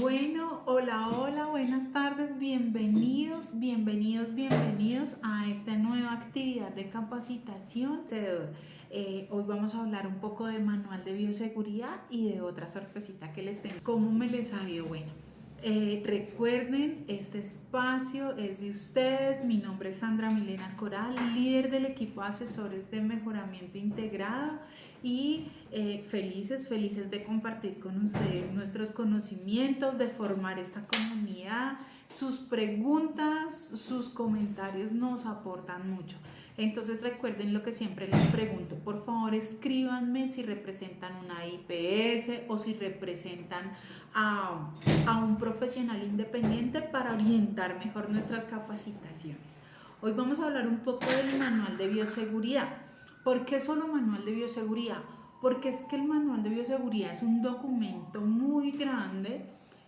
Bueno, hola, hola, buenas tardes, bienvenidos a esta nueva actividad de capacitación. Hoy vamos a hablar un poco de manual de bioseguridad y de otra sorpresita que les tengo. ¿Cómo me les ha ido? Bueno, recuerden, este espacio es de ustedes. Mi nombre es Sandra Milena Coral, líder del equipo de asesores de mejoramiento integrado y felices de compartir con ustedes nuestros conocimientos, de formar esta comunidad. Sus preguntas, sus comentarios nos aportan mucho. Entonces recuerden lo que siempre les pregunto, por favor escríbanme si representan una IPS o si representan a un profesional independiente para orientar mejor nuestras capacitaciones. Hoy vamos a hablar un poco del manual de bioseguridad. ¿Por qué solo manual de bioseguridad? Porque es que el manual de bioseguridad es un documento muy grande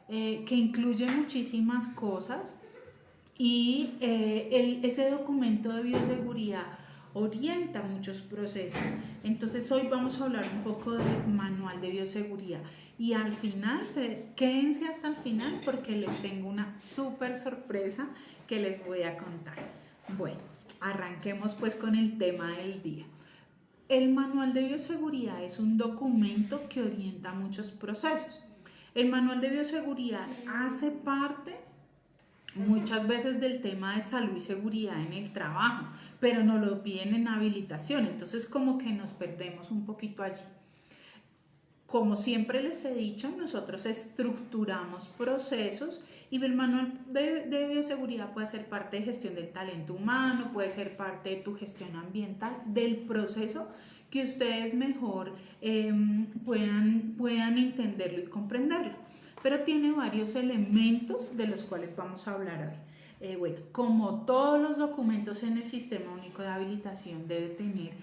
que incluye muchísimas cosas y ese documento de bioseguridad orienta muchos procesos. Entonces hoy vamos a hablar un poco del manual de bioseguridad y al final, quédense hasta el final porque les tengo una súper sorpresa que les voy a contar. Bueno, arranquemos pues con el tema del día. El manual de bioseguridad es un documento que orienta muchos procesos. El manual de bioseguridad hace parte muchas veces del tema de salud y seguridad en el trabajo, pero nos lo piden en habilitación, entonces como que nos perdemos un poquito allí. Como siempre les he dicho, nosotros estructuramos procesos y el manual de bioseguridad puede ser parte de gestión del talento humano, puede ser parte de tu gestión ambiental, del proceso que ustedes mejor puedan entenderlo y comprenderlo. Pero tiene varios elementos de los cuales vamos a hablar hoy. Bueno, como todos los documentos en el Sistema Único de Habilitación debe tener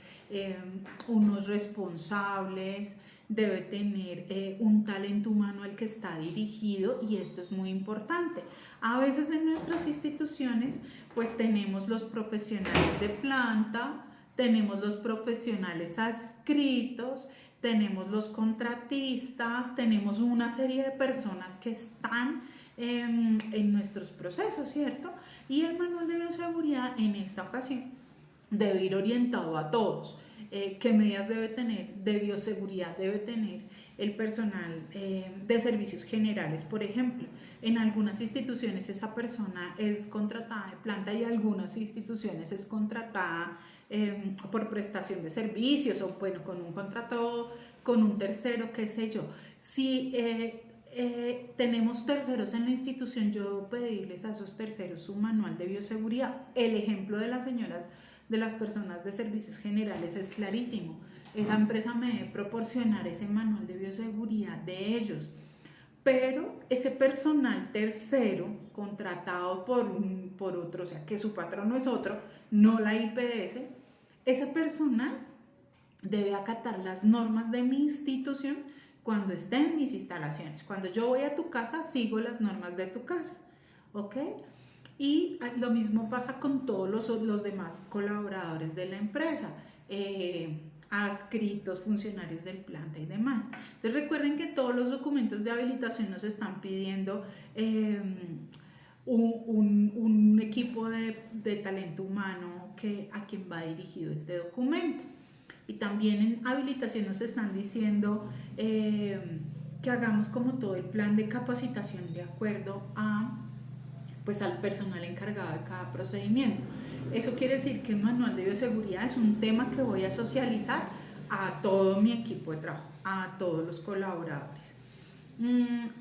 unos responsables, debe tener un talento humano al que está dirigido y esto es muy importante. A veces en nuestras instituciones pues tenemos los profesionales de planta, tenemos los profesionales adscritos, tenemos los contratistas, tenemos una serie de personas que están en nuestros procesos, ¿cierto? Y el manual de bioseguridad en esta ocasión debe ir orientado a todos. ¿Qué medidas debe tener de bioseguridad debe tener el personal de servicios generales? Por ejemplo, en algunas instituciones esa persona es contratada de planta y en algunas instituciones es contratada por prestación de servicios o bueno, con un contrato con un tercero, qué sé yo. Si tenemos terceros en la institución, yo debo pedirles a esos terceros su manual de bioseguridad. El ejemplo de las señoras, de las personas de servicios generales es clarísimo. Esa empresa me debe proporcionar ese manual de bioseguridad de ellos. Pero ese personal tercero, contratado por otro, o sea, que su patrón no es otro, no la IPS, ese personal debe acatar las normas de mi institución cuando esté en mis instalaciones. Cuando yo voy a tu casa, sigo las normas de tu casa, ¿ok? Y lo mismo pasa con todos los demás colaboradores de la empresa, adscritos, funcionarios del planta y demás. Entonces recuerden que todos los documentos de habilitación nos están pidiendo un equipo de talento humano a quien va dirigido este documento. Y también en habilitación nos están diciendo que hagamos como todo el plan de capacitación de acuerdo pues al personal encargado de cada procedimiento. Eso quiere decir que el manual de bioseguridad es un tema que voy a socializar a todo mi equipo de trabajo, a todos los colaboradores.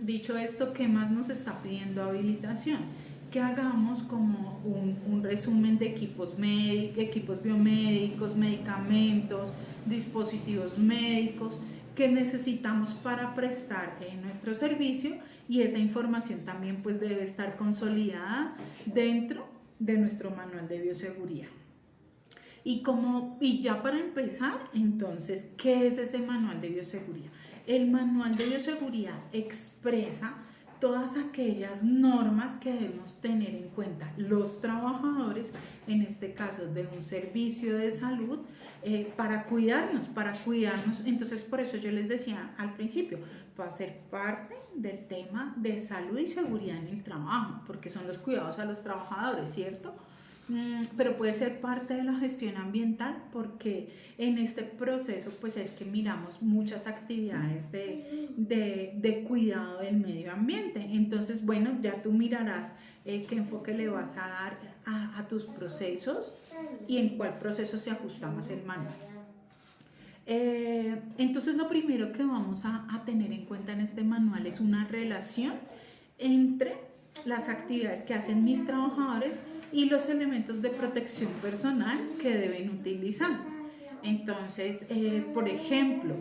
Dicho esto, ¿qué más nos está pidiendo habilitación? Que hagamos como un resumen de equipos biomédicos, medicamentos, dispositivos médicos que necesitamos para prestar nuestro servicio, y esa información también pues debe estar consolidada dentro de nuestro manual de bioseguridad. Y ya para empezar, entonces, ¿qué es ese manual de bioseguridad? El manual de bioseguridad expresa todas aquellas normas que debemos tener en cuenta los trabajadores, en este caso de un servicio de salud, para cuidarnos. Entonces, por eso yo les decía al principio, va a ser parte del tema de salud y seguridad en el trabajo, porque son los cuidados a los trabajadores, ¿cierto? Pero puede ser parte de la gestión ambiental, porque en este proceso pues es que miramos muchas actividades de cuidado del medio ambiente. Entonces, bueno, ya tú mirarás qué enfoque le vas a dar a tus procesos y en cuál proceso se ajusta más el manual. Entonces, lo primero que vamos a tener en cuenta en este manual es una relación entre las actividades que hacen mis trabajadores y los elementos de protección personal que deben utilizar. Entonces, por ejemplo,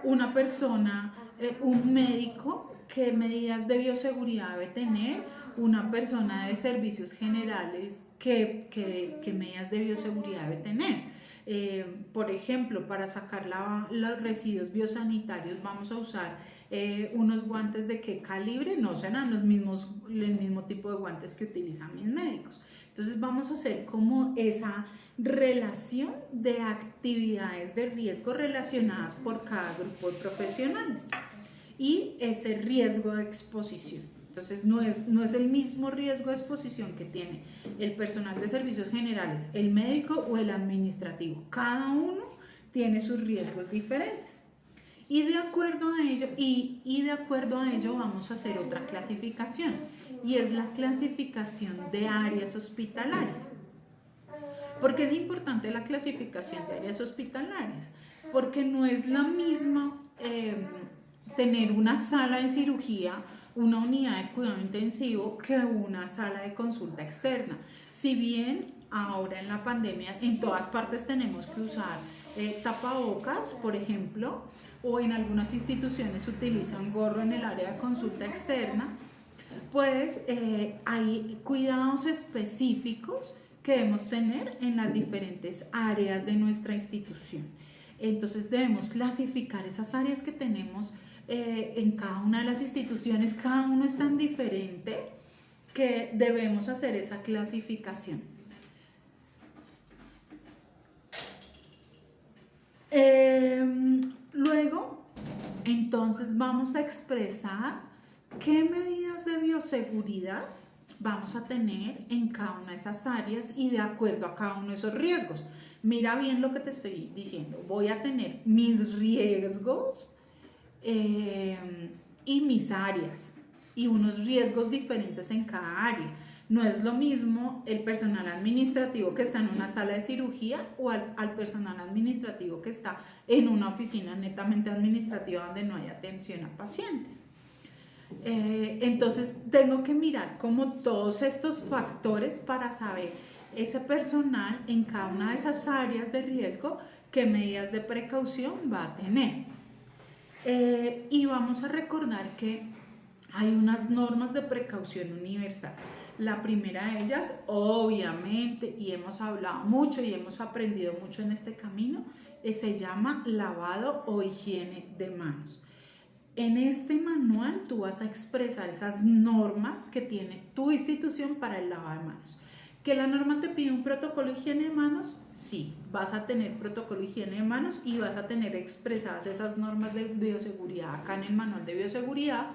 una persona, un médico, ¿qué medidas de bioseguridad debe tener? Una persona de servicios generales, ¿qué medidas de bioseguridad debe tener? Por ejemplo, para sacar los residuos biosanitarios vamos a usar unos guantes de qué calibre, no serán el mismo tipo de guantes que utilizan mis médicos. Entonces vamos a hacer como esa relación de actividades de riesgo relacionadas por cada grupo de profesionales y ese riesgo de exposición. Entonces no es el mismo riesgo de exposición que tiene el personal de servicios generales, el médico o el administrativo. Cada uno tiene sus riesgos diferentes. Y de acuerdo a ello vamos a hacer otra clasificación, y es la clasificación de áreas hospitalarias. ¿Por qué es importante la clasificación de áreas hospitalarias? Porque no es la misma tener una sala de cirugía, una unidad de cuidado intensivo, que una sala de consulta externa. Si bien ahora en la pandemia en todas partes tenemos que usar tapabocas, por ejemplo, o en algunas instituciones se utiliza un gorro en el área de consulta externa, pues hay cuidados específicos que debemos tener en las diferentes áreas de nuestra institución. Entonces debemos clasificar esas áreas que tenemos en cada una de las instituciones. Cada uno es tan diferente que debemos hacer esa clasificación. Luego, entonces vamos a expresar qué medidas de bioseguridad vamos a tener en cada una de esas áreas y de acuerdo a cada uno de esos riesgos. Mira bien lo que te estoy diciendo. Voy a tener mis riesgos y mis áreas, y unos riesgos diferentes en cada área. No es lo mismo el personal administrativo que está en una sala de cirugía o al personal administrativo que está en una oficina netamente administrativa donde no hay atención a pacientes. Entonces tengo que mirar como todos estos factores para saber ese personal en cada una de esas áreas de riesgo qué medidas de precaución va a tener. Y vamos a recordar que hay unas normas de precaución universal. La primera de ellas, obviamente, y hemos hablado mucho y hemos aprendido mucho en este camino, se llama lavado o higiene de manos. En este manual tú vas a expresar esas normas que tiene tu institución para el lavado de manos. ¿Que la norma te pide un protocolo de higiene de manos? Sí, vas a tener protocolo de higiene de manos y vas a tener expresadas esas normas de bioseguridad acá en el manual de bioseguridad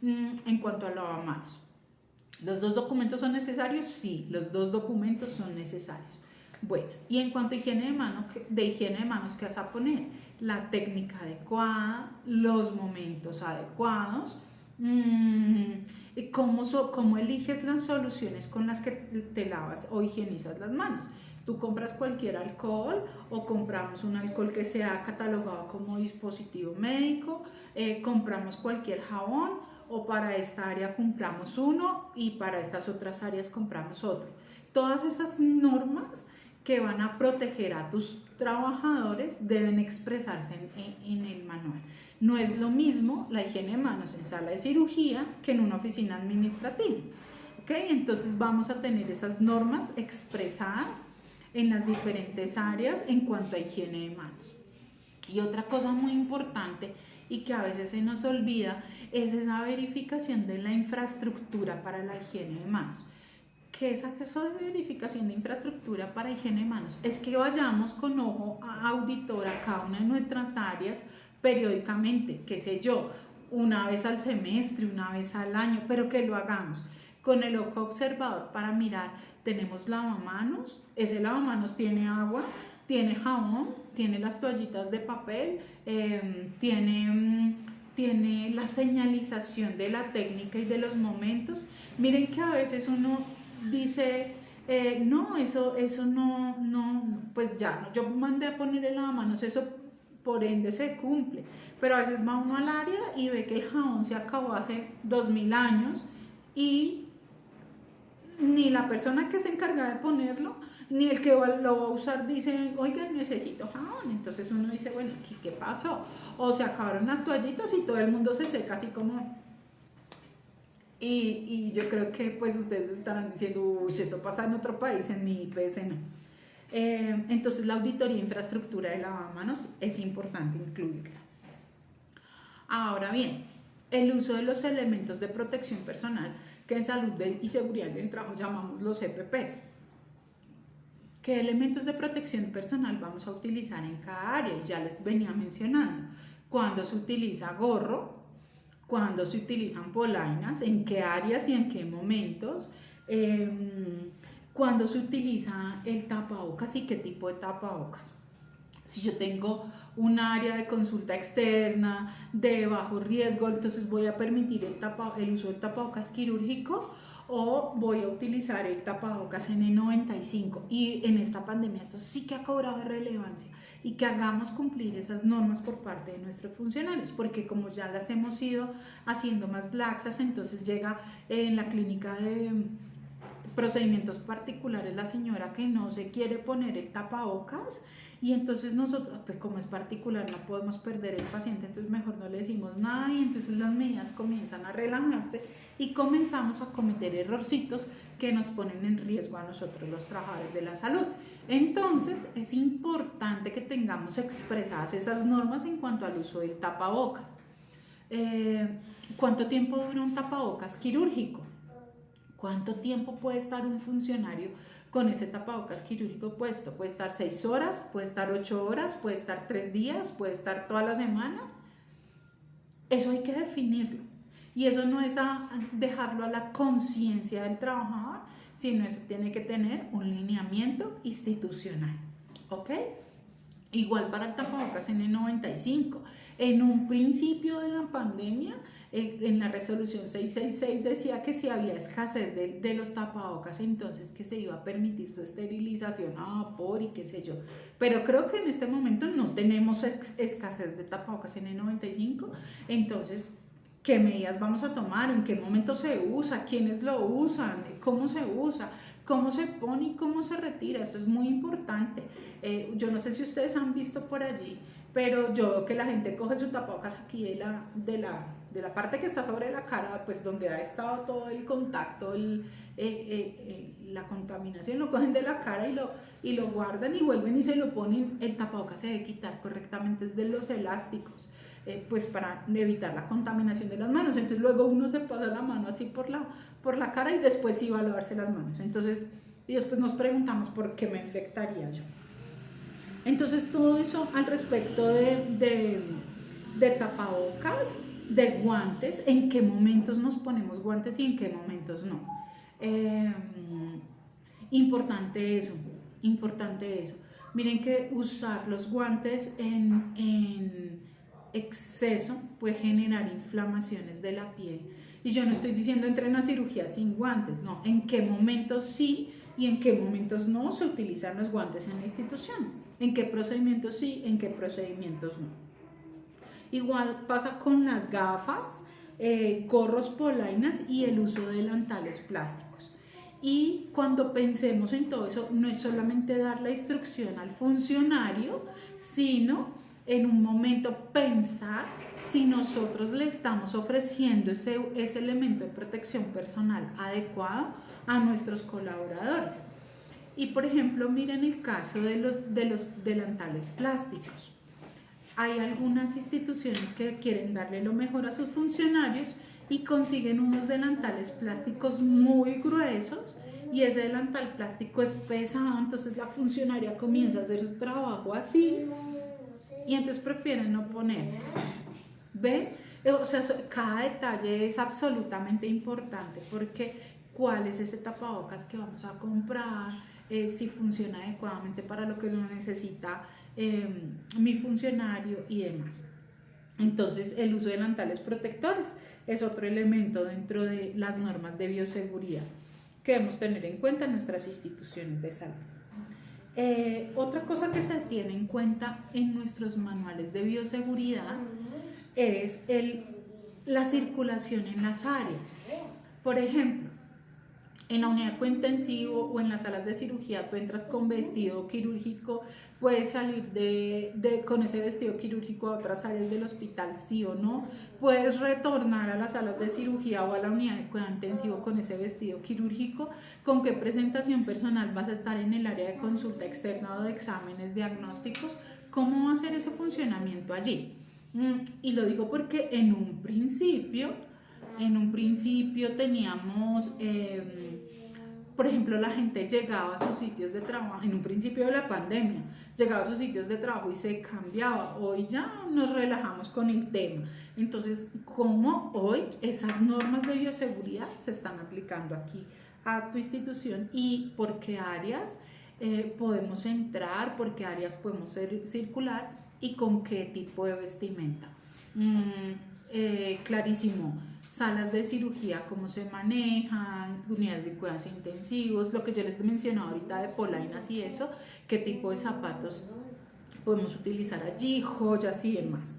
en cuanto al lavamanos. ¿Los dos documentos son necesarios? Sí, los dos documentos son necesarios. Bueno, y en cuanto a higiene de manos, ¿qué vas a poner? La técnica adecuada, los momentos adecuados, cómo eliges las soluciones con las que te lavas o higienizas las manos. Tú compras cualquier alcohol o compramos un alcohol que sea catalogado como dispositivo médico, compramos cualquier jabón, o para esta área compramos uno y para estas otras áreas compramos otro. Todas esas normas que van a proteger a tus trabajadores deben expresarse en el manual. No es lo mismo la higiene de manos en sala de cirugía que en una oficina administrativa. ¿Okay? Entonces vamos a tener esas normas expresadas en las diferentes áreas en cuanto a higiene de manos. Y otra cosa muy importante y que a veces se nos olvida es esa verificación de la infraestructura para la higiene de manos. ¿Qué es eso de verificación de infraestructura para higiene de manos? Es que vayamos con ojo auditor a cada una de nuestras áreas periódicamente, qué sé yo, una vez al semestre, una vez al año, pero que lo hagamos con el ojo observador para mirar, tenemos lavamanos, ese lavamanos tiene agua, tiene jabón, tiene las toallitas de papel, tiene la señalización de la técnica y de los momentos. Miren que a veces uno dice, no, eso no, pues ya, yo mandé a poner el lavamanos, eso por ende se cumple, pero a veces va uno al área y ve que el jabón se acabó hace 2000 años y ni la persona que se encarga de ponerlo, ni el que lo va a usar dice, oiga, necesito jabón. Entonces uno dice, bueno, ¿qué pasó? O se acabaron las toallitas y todo el mundo se seca así como... Y yo creo que pues ustedes estarán diciendo, uy, eso pasa en otro país, en mi IPS no. Entonces la auditoría de infraestructura de lavamanos es importante incluirla. Ahora bien, el uso de los elementos de protección personal que en salud y seguridad del trabajo llamamos los EPPs. ¿Qué elementos de protección personal vamos a utilizar en cada área? Ya les venía mencionando. Cuando se utiliza gorro, cuando se utilizan polainas, en qué áreas y en qué momentos, cuando se utiliza el tapabocas y qué tipo de tapabocas. Si yo tengo un área de consulta externa de bajo riesgo, entonces voy a permitir el uso del tapabocas quirúrgico o voy a utilizar el tapabocas N95. Y en esta pandemia esto sí que ha cobrado relevancia y que hagamos cumplir esas normas por parte de nuestros funcionarios, porque como ya las hemos ido haciendo más laxas, entonces llega en la clínica de procedimientos particulares la señora que no se quiere poner el tapabocas y entonces nosotros, pues como es particular no podemos perder el paciente, entonces mejor no le decimos nada y entonces las medidas comienzan a relajarse y comenzamos a cometer errorcitos que nos ponen en riesgo a nosotros los trabajadores de la salud. Entonces es importante que tengamos expresadas esas normas en cuanto al uso del tapabocas. ¿Cuánto tiempo dura un tapabocas quirúrgico? ¿Cuánto tiempo puede estar un funcionario con ese tapabocas quirúrgico puesto? Puede estar 6 horas, puede estar 8 horas, puede estar 3 días, puede estar toda la semana. Eso hay que definirlo. Y eso no es dejarlo a la conciencia del trabajador, sino eso tiene que tener un lineamiento institucional. ¿Ok? Igual para el tapabocas N95. En un principio de la pandemia, en la resolución 666 decía que si había escasez de los tapabocas, entonces que se iba a permitir su esterilización a vapor y qué sé yo. Pero creo que en este momento no tenemos escasez de tapabocas N95, entonces, ¿qué medidas vamos a tomar? ¿En qué momento se usa? ¿Quiénes lo usan? ¿Cómo se usa? ¿Cómo se pone y cómo se retira? Esto es muy importante. Yo no sé si ustedes han visto por allí, pero yo veo que la gente coge su tapabocas aquí de la parte que está sobre la cara, pues donde ha estado todo el contacto, la contaminación, lo cogen de la cara y lo guardan y vuelven y se lo ponen. El tapabocas se debe quitar correctamente desde los elásticos. Pues para evitar la contaminación de las manos. Entonces luego uno se pasa la mano así por la cara y después iba a lavarse las manos. Entonces, y después nos preguntamos por qué me infectaría yo. Entonces todo eso al respecto de tapabocas, de guantes, en qué momentos nos ponemos guantes y en qué momentos no. Importante eso. Miren que usar los guantes en exceso puede generar inflamaciones de la piel. Y yo no estoy diciendo entren a cirugía sin guantes, no, en qué momentos sí y en qué momentos no se utilizan los guantes en la institución, en qué procedimientos sí, en qué procedimientos no. Igual pasa con las gafas, gorros, polainas y el uso de delantales plásticos. Y cuando pensemos en todo eso, no es solamente dar la instrucción al funcionario, sino en un momento pensar si nosotros le estamos ofreciendo ese elemento de protección personal adecuado a nuestros colaboradores. Y por ejemplo, miren el caso de los delantales plásticos. Hay algunas instituciones que quieren darle lo mejor a sus funcionarios y consiguen unos delantales plásticos muy gruesos y ese delantal plástico es pesado, entonces la funcionaria comienza a hacer su trabajo así y entonces prefieren no ponerse. ¿Ven? O sea, cada detalle es absolutamente importante porque cuál es ese tapabocas que vamos a comprar, si funciona adecuadamente para lo que lo necesita mi funcionario y demás. Entonces, el uso de delantales protectores es otro elemento dentro de las normas de bioseguridad que debemos tener en cuenta en nuestras instituciones de salud. Otra cosa que se tiene en cuenta en nuestros manuales de bioseguridad es la circulación en las áreas. Por ejemplo, en la unidad de cuidado intensivo o en las salas de cirugía tú entras con vestido quirúrgico, puedes salir con ese vestido quirúrgico a otras áreas del hospital, sí o no, puedes retornar a las salas de cirugía o a la unidad de cuidado intensivo con ese vestido quirúrgico, con qué presentación personal vas a estar en el área de consulta externa o de exámenes diagnósticos, cómo va a ser ese funcionamiento allí. Y lo digo porque en un principio teníamos, por ejemplo, la gente llegaba a sus sitios de trabajo, en un principio de la pandemia, llegaba a sus sitios de trabajo y se cambiaba. Hoy ya nos relajamos con el tema. Entonces, ¿cómo hoy esas normas de bioseguridad se están aplicando aquí a tu institución y por qué áreas podemos entrar, por qué áreas podemos circular y con qué tipo de vestimenta? Clarísimo. Salas de cirugía, cómo se manejan, unidades de cuidados intensivos, lo que yo les mencionaba ahorita de polainas y eso, qué tipo de zapatos podemos utilizar allí, joyas y demás.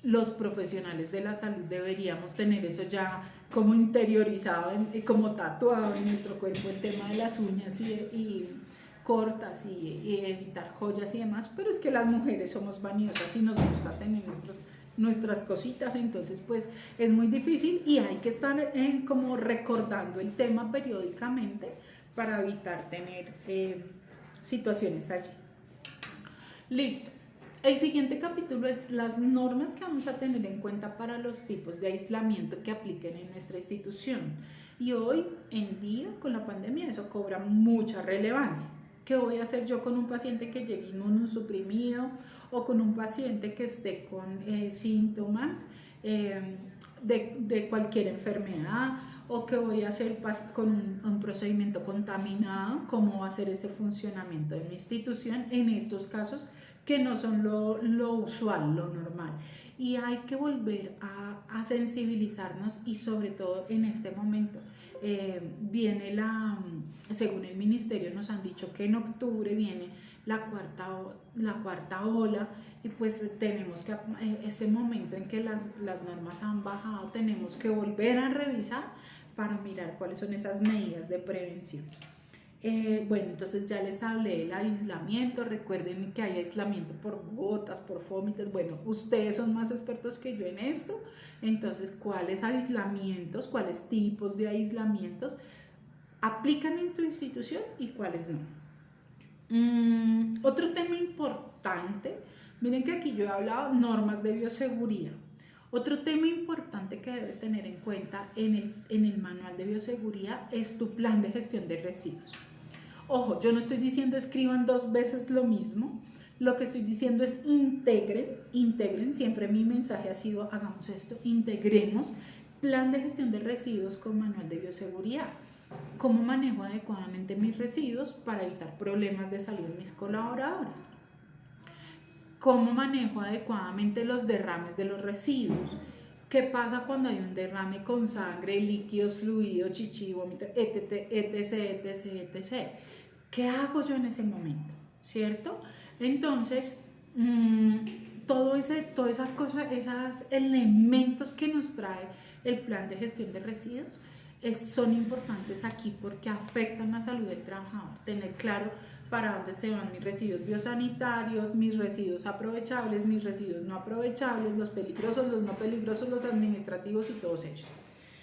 Los profesionales de la salud deberíamos tener eso ya como interiorizado, como tatuado en nuestro cuerpo, el tema de las uñas y cortas y evitar joyas y demás, pero es que las mujeres somos vaniosas y nos gusta tener nuestras cositas, entonces pues es muy difícil y hay que estar como recordando el tema periódicamente para evitar tener situaciones allí. Listo. El siguiente capítulo es las normas que vamos a tener en cuenta para los tipos de aislamiento que apliquen en nuestra institución. Y hoy en día, con la pandemia, eso cobra mucha relevancia. ¿Qué voy a hacer yo con un paciente que llegue inmunosuprimido o con un paciente que esté con síntomas de cualquier enfermedad? ¿O qué voy a hacer con un procedimiento contaminado? ¿Cómo va a ser ese funcionamiento de mi institución en estos casos que no son lo usual, lo normal? Y hay que volver a sensibilizarnos y sobre todo en este momento viene según el ministerio nos han dicho que en octubre viene la cuarta ola y pues tenemos que, este momento en que las normas han bajado, tenemos que volver a revisar para mirar cuáles son esas medidas de prevención. Bueno, entonces ya les hablé del aislamiento. Recuerden que hay aislamiento por gotas, por vómitos. Bueno, ustedes son más expertos que yo en esto. Entonces, ¿cuáles aislamientos, cuáles tipos de aislamientos aplican en su institución y cuáles no? Otro tema importante, miren que aquí yo he hablado normas de bioseguridad. Otro tema importante que debes tener en cuenta en el manual de bioseguridad es tu plan de gestión de residuos. Ojo, yo no estoy diciendo escriban 2 veces lo mismo, lo que estoy diciendo es integren, siempre mi mensaje ha sido hagamos esto, integremos plan de gestión de residuos con manual de bioseguridad. ¿Cómo manejo adecuadamente mis residuos para evitar problemas de salud en mis colaboradores? ¿Cómo manejo adecuadamente los derrames de los residuos? ¿Qué pasa cuando hay un derrame con sangre, líquidos, fluidos, chichi, vómito, etc? ¿Qué hago yo en ese momento? ¿Cierto? Entonces, todas esas cosas, esos elementos que nos trae el plan de gestión de residuos son importantes aquí porque afectan la salud del trabajador. Tener claro para dónde se van mis residuos biosanitarios, mis residuos aprovechables, mis residuos no aprovechables, los peligrosos, los no peligrosos, los administrativos y todos ellos.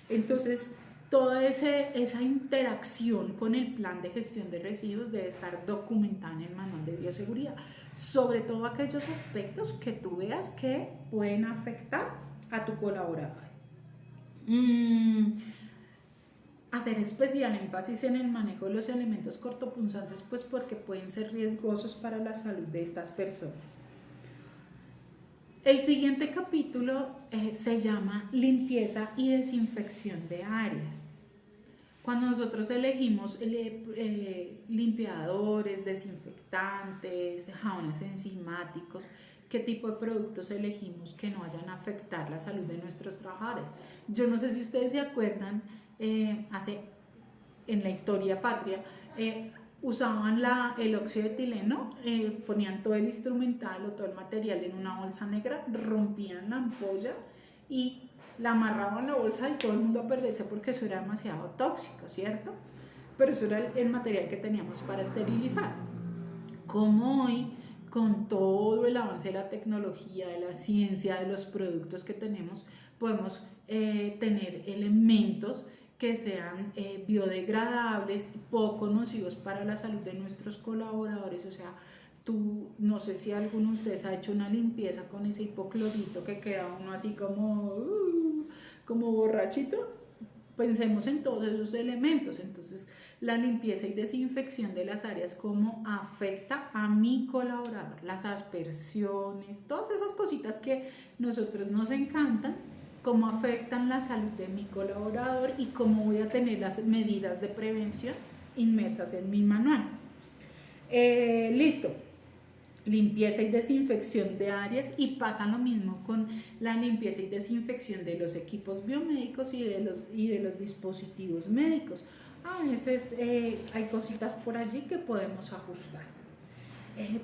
Entonces, toda esa interacción con el plan de gestión de residuos debe estar documentada en el manual de bioseguridad, sobre todo aquellos aspectos que tú veas que pueden afectar a tu colaborador. Hacer especial énfasis en el manejo de los elementos cortopunzantes, pues porque pueden ser riesgosos para la salud de estas personas. El siguiente capítulo se llama limpieza y desinfección de áreas. Cuando nosotros elegimos limpiadores, desinfectantes, jabones enzimáticos, ¿qué tipo de productos elegimos que no vayan a afectar la salud de nuestros trabajadores? Yo no sé si ustedes se acuerdan, en la historia patria, usaban el óxido de etileno, ponían todo el instrumental o todo el material en una bolsa negra, rompían la ampolla y la amarraban en la bolsa y todo el mundo a perderse porque eso era demasiado tóxico, ¿cierto? Pero eso era el material que teníamos para esterilizar. Como hoy, con todo el avance de la tecnología, de la ciencia, de los productos que tenemos, podemos tener elementos que sean biodegradables, poco nocivos para la salud de nuestros colaboradores. O sea, no sé si alguno de ustedes ha hecho una limpieza con ese hipoclorito que queda uno así como borrachito. Pensemos en todos esos elementos. Entonces, la limpieza y desinfección de las áreas, cómo afecta a mi colaborador, las aspersiones, todas esas cositas que nosotros nos encantan, cómo afectan la salud de mi colaborador y cómo voy a tener las medidas de prevención inmersas en mi manual. Listo. Limpieza y desinfección de áreas, y pasa lo mismo con la limpieza y desinfección de los equipos biomédicos y de los dispositivos médicos. A veces hay cositas por allí que podemos ajustar.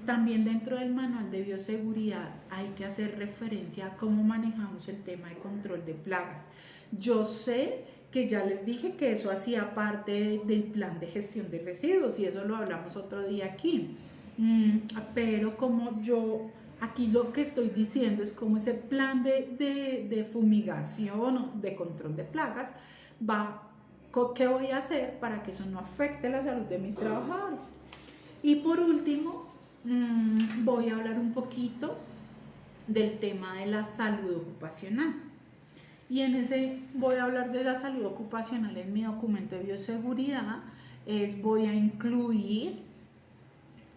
También dentro del manual de bioseguridad hay que hacer referencia a cómo manejamos el tema de control de plagas. Yo sé que ya les dije que eso hacía parte del plan de gestión de residuos y eso lo hablamos otro día aquí. Pero como yo aquí lo que estoy diciendo es como ese plan de fumigación o de control de plagas ¿qué voy a hacer para que eso no afecte la salud de mis trabajadores? Y por último, voy a hablar un poquito del tema de la salud ocupacional. Y en ese voy a hablar de la salud ocupacional en mi documento de bioseguridad. Voy a incluir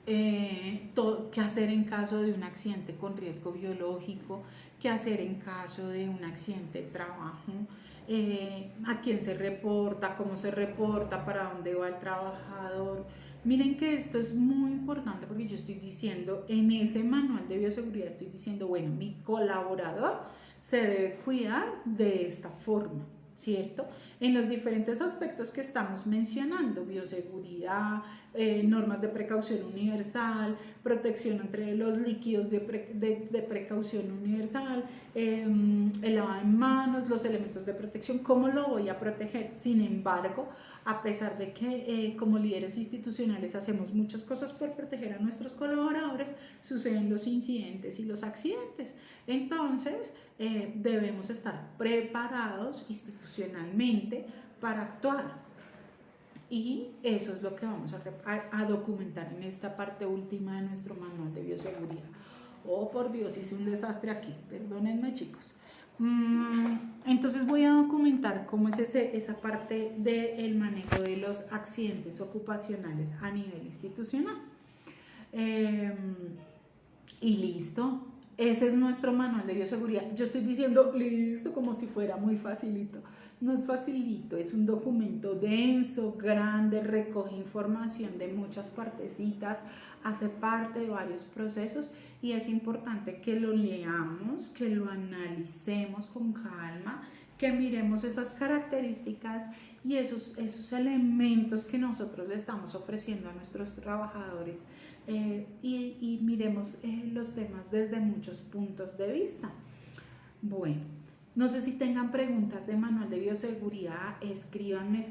qué hacer en caso de un accidente con riesgo biológico, qué hacer en caso de un accidente de trabajo, a quién se reporta, cómo se reporta, para dónde va el trabajador. Miren que esto es muy importante porque yo estoy diciendo, en ese manual de bioseguridad estoy diciendo, bueno, mi colaborador se debe cuidar de esta forma, ¿cierto? En los diferentes aspectos que estamos mencionando: bioseguridad, normas de precaución universal, protección entre los líquidos de precaución universal, el lavado de manos, los elementos de protección, ¿cómo lo voy a proteger? Sin embargo, a pesar de que como líderes institucionales hacemos muchas cosas por proteger a nuestros colaboradores, suceden los incidentes y los accidentes. Entonces, debemos estar preparados institucionalmente para actuar. Y eso es lo que vamos a documentar en esta parte última de nuestro manual de bioseguridad. Oh, por Dios, hice un desastre aquí, perdónenme, chicos. Entonces voy a documentar cómo es esa parte del manejo de los accidentes ocupacionales a nivel institucional. Y listo. Ese es nuestro manual de bioseguridad. Yo estoy diciendo listo como si fuera muy facilito. No es facilito, es un documento denso, grande, recoge información de muchas partecitas, hace parte de varios procesos y es importante que lo leamos, que lo analicemos con calma, que miremos esas características y esos elementos que nosotros le estamos ofreciendo a nuestros trabajadores, y miremos los temas desde muchos puntos de vista. Bueno, no sé si tengan preguntas de manual de bioseguridad, escríbanme.